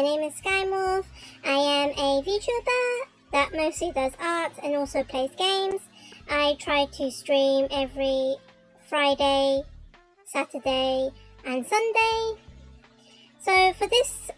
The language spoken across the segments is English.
name is Skymorph. I am a VTuber that mostly does art and also plays games. I try to stream every Friday, Saturday and Sunday. So for this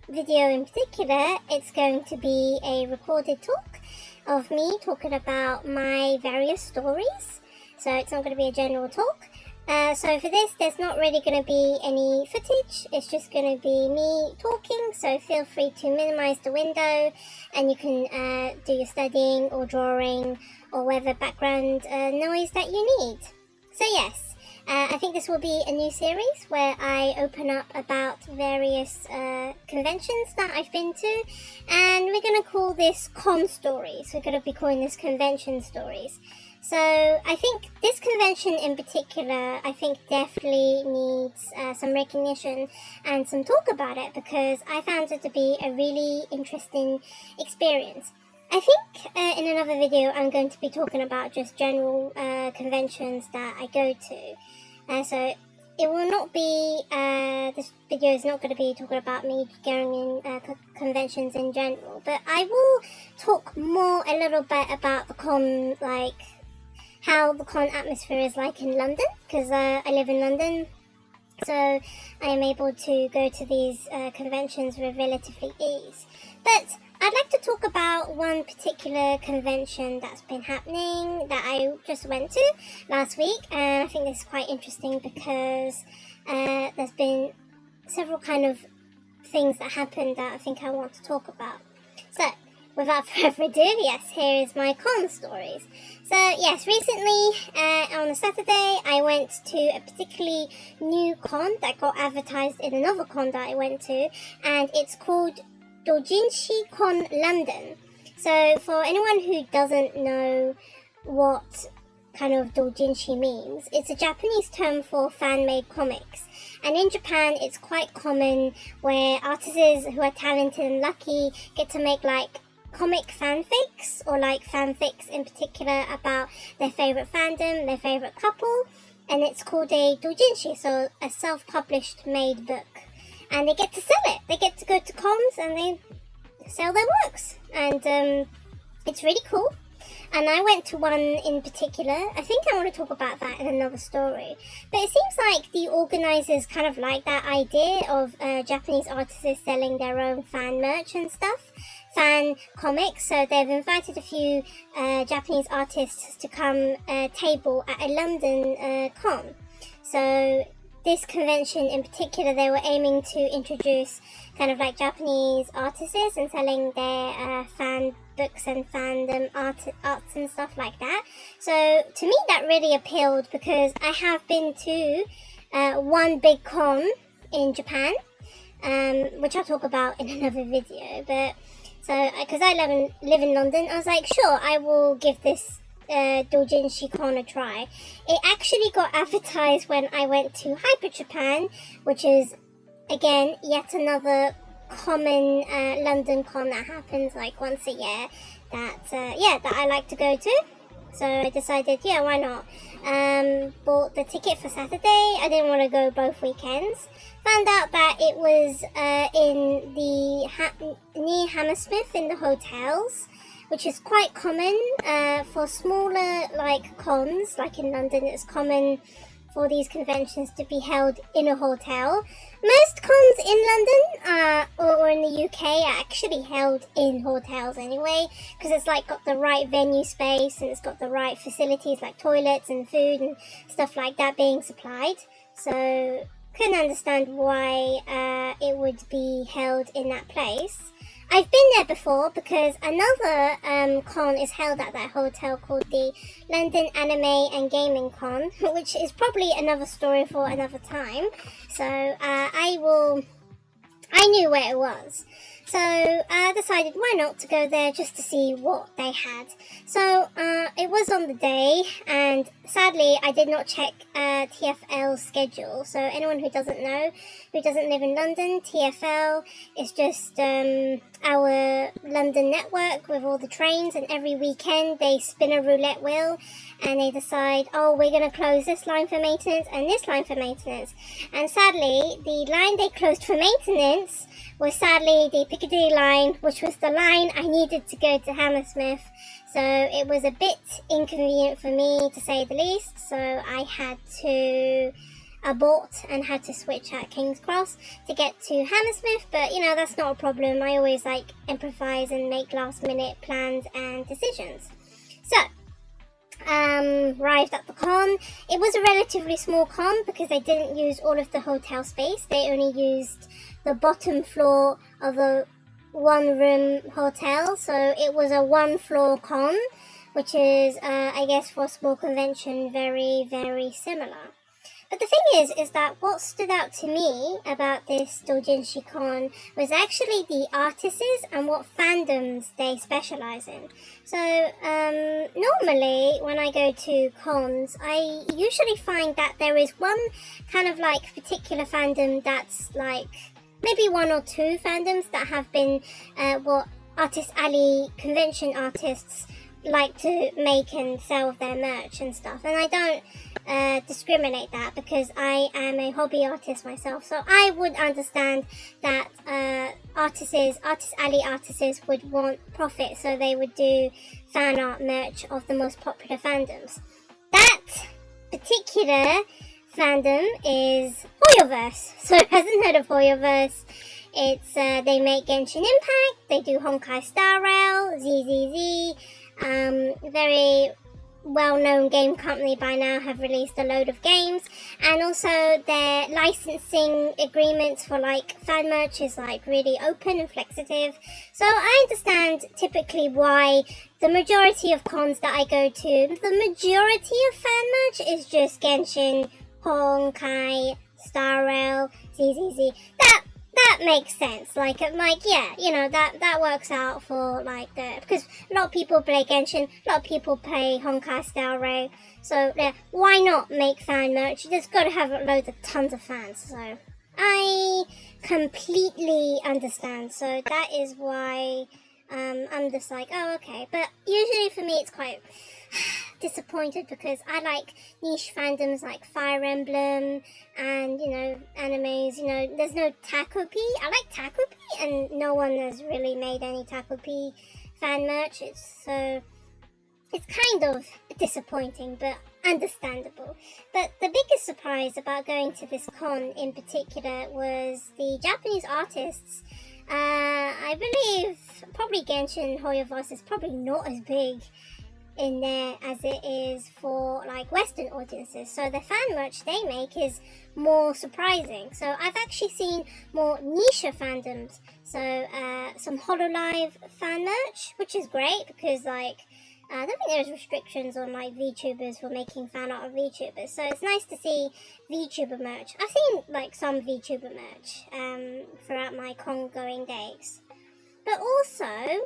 video in particular, it's going to be a recorded talk of me talking about my various stories. So it's not going to be a general talk. So for this, there's not really going to be any footage. It's just going to be me talking. So feel free to minimize the window and you can do your studying or drawing or whatever background noise that you need. So yes, I think this will be a new series where I open up about various conventions that I've been to, and we're going to call this con stories. We're going to be calling this convention stories. So I think this convention in particular, I think definitely needs some recognition and some talk about it, because I found it to be a really interesting experience. I think in another video I'm going to be talking about just general conventions that I go to. So it will not be, this video is not going to be talking about me going in conventions in general, but I will talk more a little bit about the con, like how the con atmosphere is like in London, because I live in London, so I am able to go to these conventions with relatively ease. But I'd like to talk about one particular convention that's been happening that I just went to last week, and I think this is quite interesting because there's been several kind of things that happened that I think I want to talk about. So without further ado, yes, here is my con stories. So yes, recently on a Saturday I went to a particularly new con that got advertised in another con that I went to, and it's called Doujin London. So for anyone who doesn't know what kind of doujinshi means, it's a Japanese term for fan-made comics, and in Japan it's quite common where artists who are talented and lucky get to make like comic fanfics, or like fanfics in particular about their favorite fandom, their favorite couple, and it's called a doujinshi, so a self-published made book, and they get to sell it. They get to go to cons and they sell their works, and it's really cool. And I went to one in particular. I think I want to talk about that in another story. But it seems like the organizers kind of like that idea of Japanese artists selling their own fan merch and stuff, fan comics. So they've invited a few Japanese artists to come table at a London con. So this convention in particular, they were aiming to introduce kind of like Japanese artists and selling their fan books and fandom arts and stuff like that. So to me that really appealed, because I have been to one big con in Japan, which I'll talk about in another video. But so because I live in London, I was like, sure, I will give this doujinshi con a try. It actually got advertised when I went to Hyper Japan, which is again yet another common London con that happens like once a year that I like to go to. So I decided, yeah, why not? Bought the ticket for Saturday. I didn't want to go both weekends. Found out that it was in the near Hammersmith in the hotels, which is quite common for smaller like cons. Like in London, it's common for these conventions to be held in a hotel. Most cons in London or in the UK are actually held in hotels anyway, because it's like got the right venue space and it's got the right facilities like toilets and food and stuff like that being supplied. So couldn't understand why it would be held in that place. I've been there before because another con is held at that hotel called the London Anime and Gaming Con, which is probably another story for another time. So I knew where it was. So I decided why not to go there just to see what they had. So it was on the day, and sadly I did not check TfL's schedule. So anyone who doesn't know, who doesn't live in London, TfL is just our London network with all the trains, and every weekend they spin a roulette wheel and they decide, oh, we're going to close this line for maintenance and this line for maintenance. And sadly, the line they closed for maintenance was sadly the Piccadilly line, which was the line I needed to go to Hammersmith. So it was a bit inconvenient for me, to say the least. So I had to abort and had to switch at King's Cross to get to Hammersmith. But you know, that's not a problem. I always like improvise and make last minute plans and decisions. So arrived at the con. It was a relatively small con because they didn't use all of the hotel space. They only used the bottom floor of a one room hotel, so it was a one floor con, which is I guess for a small convention very, very similar. But the thing is that what stood out to me about this Doujin Con was actually the artists and what fandoms they specialize in. So normally when I go to cons, I usually find that there is one kind of like particular fandom that's like maybe one or two fandoms that have been what Artist Alley convention artists like to make and sell their merch and stuff, and I don't discriminate that because I am a hobby artist myself, so I would understand that Artist Alley artists would want profit, so they would do fan art merch of the most popular fandoms. That particular fandom is Hoyoverse. So who hasn't heard of Hoyoverse? It's they make Genshin Impact, they do Honkai Star Rail, ZZZ. Very well-known game company by now, have released a load of games, and also their licensing agreements for like fan merch is like really open and flexitive. So I understand typically why the majority of cons that I go to, the majority of fan merch is just Genshin, Honkai, Star Rail, ZZZ. That makes sense. Like, yeah, you know, that works out for like because a lot of people play Genshin, a lot of people play Honkai Star Rail. So yeah, why not make fan merch? You just gotta have tons of fans. So I completely understand. So that is why I'm just like, oh, okay. But usually for me it's quite disappointed because I like niche fandoms like Fire Emblem and, you know, animes. You know, there's no Taco P. I like Taco P, and no one has really made any Taco P fan merch. It's kind of disappointing, but understandable. But the biggest surprise about going to this con in particular was the Japanese artists. I believe probably Genshin Hoyoverse is probably not as big in there as it is for like Western audiences, so the fan merch they make is more surprising. So I've actually seen more niche fandoms, so some HoloLive fan merch, which is great because like I don't think there's restrictions on like VTubers for making fan art of VTubers, so it's nice to see VTuber merch. I've seen like some VTuber merch throughout my con going days. But also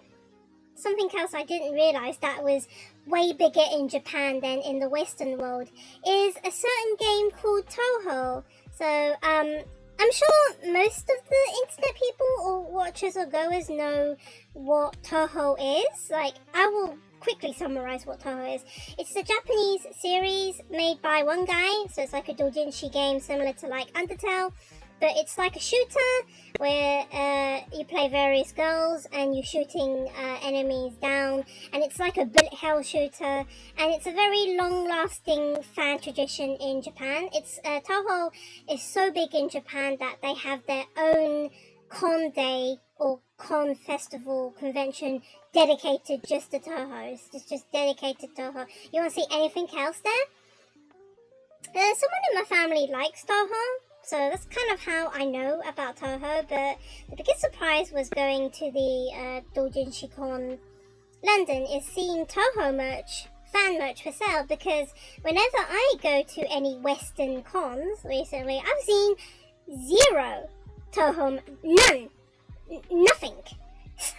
something else I didn't realise that was way bigger in Japan than in the Western world is a certain game called Touhou. So I'm sure most of the internet people or watchers or goers know what Touhou is. Like, I will quickly summarize what Touhou is. It's a Japanese series made by one guy, so it's like a doujinshi game similar to like Undertale. But it's like a shooter where you play various girls and you're shooting enemies down, and it's like a bullet hell shooter, and it's a very long-lasting fan tradition in Japan. It's Touhou is so big in Japan that they have their own con day or con festival convention dedicated just to Touhou. It's just dedicated to Touhou. You won't see anything else there. Someone in my family likes Touhou, so that's kind of how I know about Touhou, but the biggest surprise was going to the Doujin Con London is seeing Touhou merch, fan merch for sale, because whenever I go to any Western cons recently, I've seen zero Touhou, none, nothing.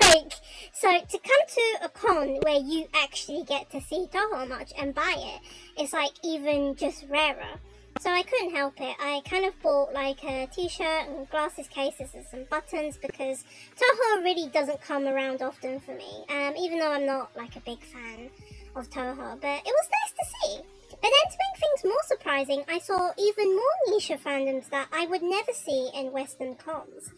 Like, so to come to a con where you actually get to see Touhou merch and buy it, it's like even just rarer. So I couldn't help it. I kind of bought like a t-shirt and glasses cases and some buttons because Touhou really doesn't come around often for me. Even though I'm not like a big fan of Touhou, but it was nice to see. But then to make things more surprising, I saw even more niche fandoms that I would never see in Western cons.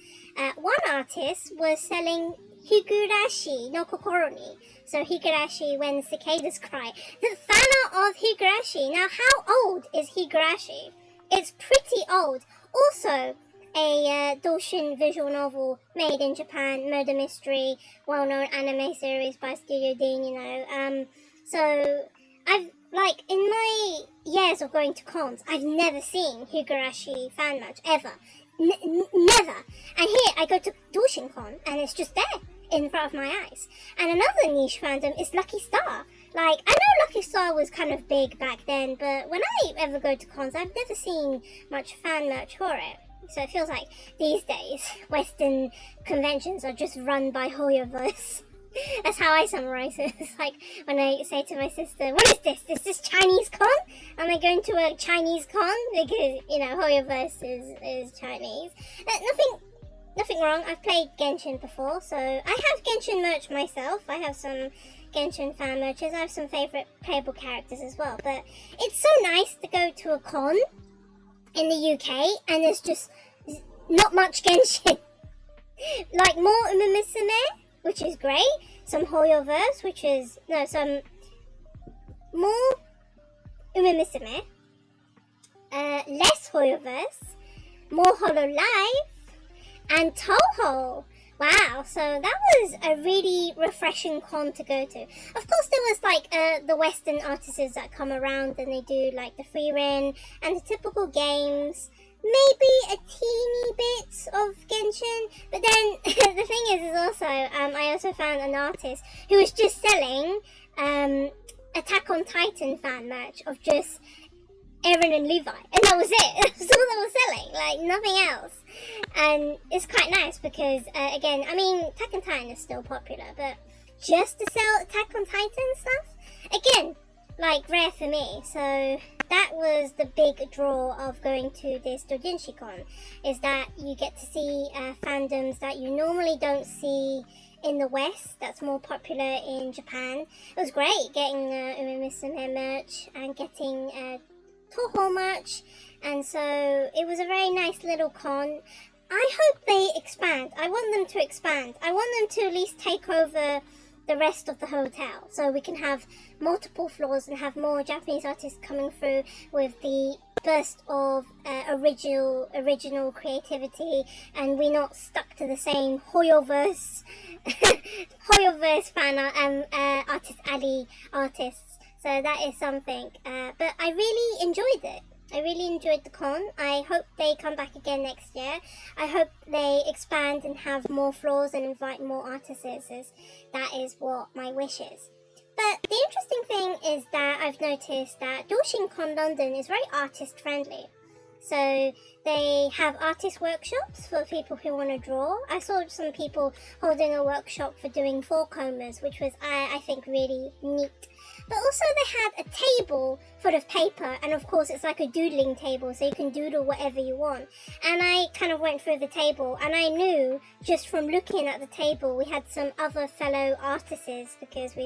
One artist was selling Higurashi no Kokoro ni, so Higurashi when cicadas cry. The fan art of Higurashi. Now, how old is Higurashi? It's pretty old. Also, a Doujin visual novel made in Japan, murder mystery, well-known anime series by Studio Dean, you know. So I've, like, in my years of going to cons, I've never seen Higurashi fan merch, ever. Never. And here, I go to Doujin Con, and it's just there, in front of my eyes. And another niche fandom is Lucky Star. Like, I know Lucky Star was kind of big back then, but when I ever go to cons, I've never seen much fan merch for it. So it feels like these days, Western conventions are just run by Hoyoverse. That's how I summarize it. It's like when I say to my sister, what is this? Is this Chinese con? Am I going to a Chinese con? Because, you know, Hoyoverse is Chinese. Nothing wrong. I've played Genshin before, so I have Genshin merch myself. I have some Genshin fan merches. I have some favorite playable characters as well. But it's so nice to go to a con in the UK and there's just not much Genshin. Like more Umamusume, which is great. Some Hoyoverse, some more Umamusume. Less Hoyoverse. More Hololive. And Toho. Wow, so that was a really refreshing con to go to. Of course, there was like the Western artists that come around and they do like the free run and the typical games. Maybe a teeny bit of Genshin, but then the thing is also I also found an artist who was just selling Attack on Titan fan merch of just Eren and Levi, and that was it. That's all they were selling, like nothing else. And it's quite nice because again, I mean, Attack on Titan is still popular, but just to sell Attack on Titan stuff, again, like rare for me. So that was the big draw of going to this Doujin Con, is that you get to see fandoms that you normally don't see in the West, that's more popular in Japan. It was great getting Umamusume merch and getting Toho merch, and so it was a very nice little con. I hope they expand. I want them to expand. I want them to at least take over the rest of the hotel so we can have multiple floors and have more Japanese artists coming through with the burst of original creativity, and we're not stuck to the same Hoyoverse fan art and Artist Alley artists. So that is something, but I really enjoyed it. I really enjoyed the con. I hope they come back again next year. I hope they expand and have more floors and invite more artists. That is what my wish is. But the interesting thing is that I've noticed that Doujin London is very artist friendly. So they have artist workshops for people who want to draw. I saw some people holding a workshop for doing fall combers, which was, I think, really neat. But also they had a table full of paper, and of course it's like a doodling table, so you can doodle whatever you want. And I kind of went through the table, and I knew just from looking at the table we had some other fellow artists, because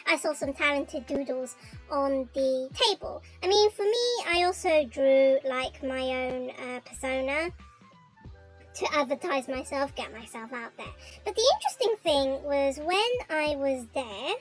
I saw some talented doodles on the table. I mean, for me, I also drew like my own persona to advertise myself, get myself out there. But the interesting thing was when I was there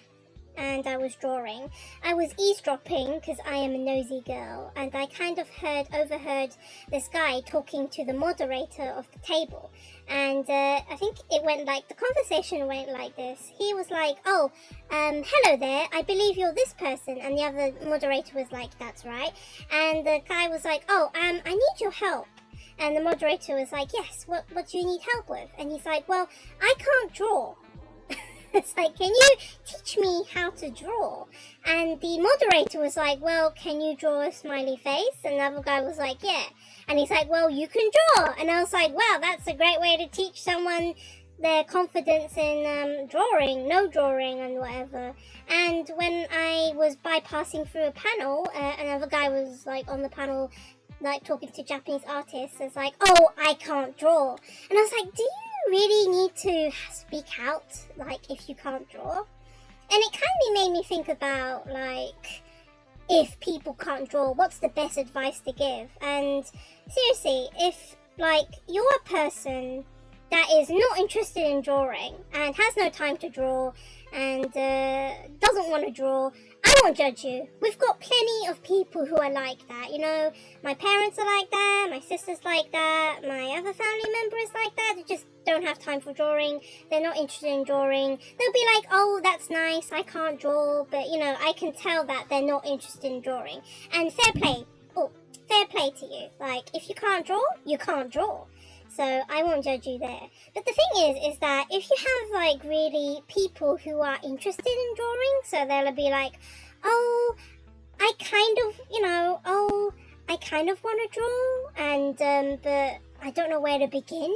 and I was drawing, I was eavesdropping because I am a nosy girl, and I kind of overheard this guy talking to the moderator of the table, and I think the conversation went like this. He was like, oh, hello there, I believe you're this person, and the other moderator was like, that's right, and the guy was like, oh, I need your help. And the moderator was like, yes, what do you need help with? And he's like, well, I can't draw. It's like, can you teach me how to draw? And the moderator was like, well, can you draw a smiley face? And the other guy was like, yeah. And he's like, well, you can draw. And I was like, wow, that's a great way to teach someone their confidence in no drawing and whatever. And when I was bypassing through a panel, another guy was like on the panel, like talking to Japanese artists. It's like, oh, I can't draw. And I was like, do you really need to speak out, like, if you can't draw? And it kind of made me think about, like, if people can't draw, what's the best advice to give? And seriously, if like you're a person that is not interested in drawing and has no time to draw and doesn't want to draw, I won't judge you. We've got plenty of people who are like that. You know, my parents are like that, my sister's like that, my other family member is like that. They just don't have time for drawing. They're not interested in drawing. They'll be like, oh, that's nice, I can't draw. But, you know, I can tell that they're not interested in drawing. And fair play. Oh, fair play to you. Like, if you can't draw, you can't draw. So I won't judge you there. But the thing is that if you have like really people who are interested in drawing, so they'll be like, oh, I kind of want to draw, and but I don't know where to begin.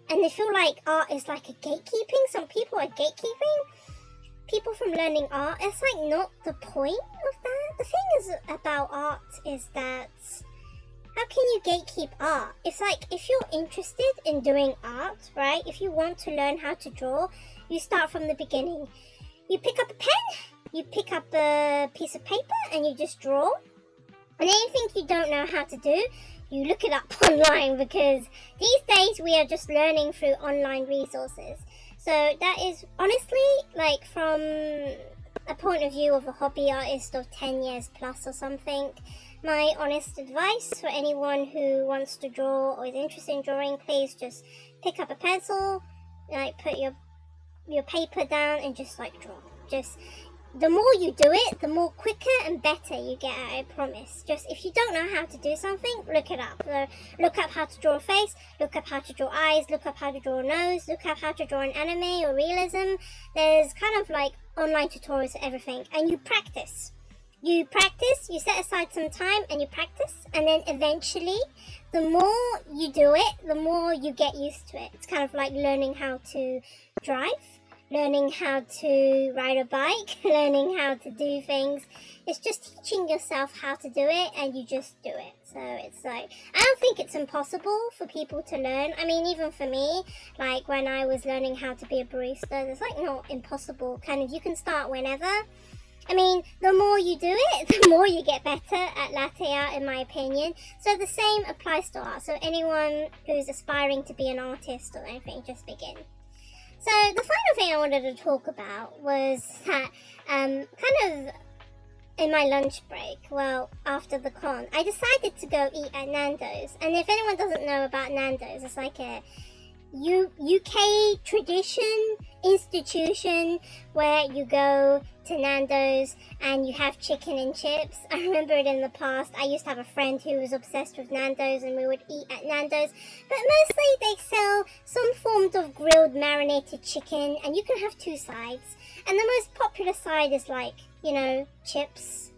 And they feel like art is like a gatekeeping. Some people are gatekeeping people from learning art. It's like not the point of that. The thing is about art is that, how can you gatekeep art? It's like, if you're interested in doing art, right? If you want to learn how to draw, you start from the beginning. You pick up a pen, you pick up a piece of paper, and you just draw. And anything you don't know how to do, you look it up online, because these days we are just learning through online resources. So that is honestly, like, from a point of view of a hobby artist of 10 years plus or something, my honest advice for anyone who wants to draw or is interested in drawing, please just pick up a pencil, like put your paper down and just like draw. Just the more you do it, the more quicker and better you get at it, I promise. Just if you don't know how to do something, look it up. Look up how to draw a face, look up how to draw eyes, look up how to draw a nose, look up how to draw an anime or realism. There's kind of like online tutorials for everything, and you practice. You practice, you set aside some time and you practice, and then eventually, the more you do it, the more you get used to it. It's kind of like learning how to drive, learning how to ride a bike, learning how to do things. It's just teaching yourself how to do it, and you just do it. So it's like, I don't think it's impossible for people to learn. I mean, even for me, like when I was learning how to be a barista, it's like not impossible. Kind of, you can start whenever. I mean, the more you do it, the more you get better at latte art, in my opinion. So the same applies to art. So anyone who's aspiring to be an artist or anything, just begin. So the final thing I wanted to talk about was that kind of in my lunch break, well, after the con, I decided to go eat at Nando's. And if anyone doesn't know about Nando's, it's like a UK tradition, institution, where you go to Nando's and you have chicken and chips. I remember it in the past. I used to have a friend who was obsessed with Nando's, and we would eat at Nando's. But mostly they sell some form of grilled marinated chicken, and you can have two sides. And the most popular side is like, you know, chips.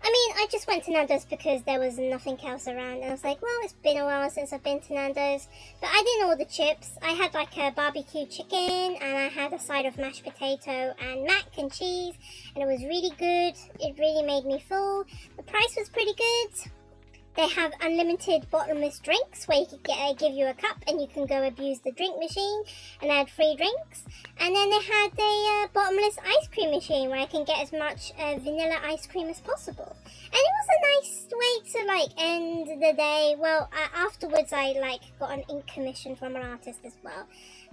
I mean, I just went to Nando's because there was nothing else around, and I was like, well, it's been a while since I've been to Nando's. But I didn't order chips. I had like a barbecue chicken, and I had a side of mashed potato and mac and cheese, and it was really good. It really made me full. The price was pretty good. They have unlimited bottomless drinks where you could give you a cup and you can go abuse the drink machine, and they had free drinks. And then they had a bottomless ice cream machine where I can get as much vanilla ice cream as possible. And it was a nice way to like end the day. Well, afterwards I like got an ink commission from an artist as well.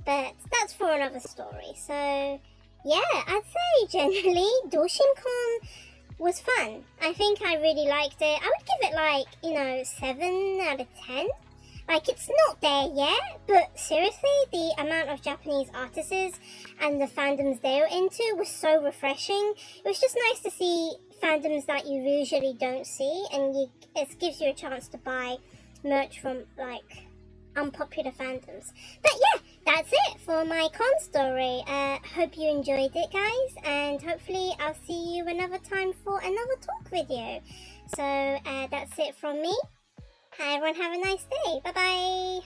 But that's for another story. So yeah, I'd say generally Doujin was fun. I think I really liked it. I would give it like, you know, 7 out of 10. Like, it's not there yet, but seriously, the amount of Japanese artists and the fandoms they were into was so refreshing. It was just nice to see fandoms that you usually don't see, and it gives you a chance to buy merch from like unpopular fandoms. But yeah, that's it for my con story. Hope you enjoyed it, guys, and hopefully I'll see you another time for another talk video. So that's it from me. Everyone have a nice day. Bye bye.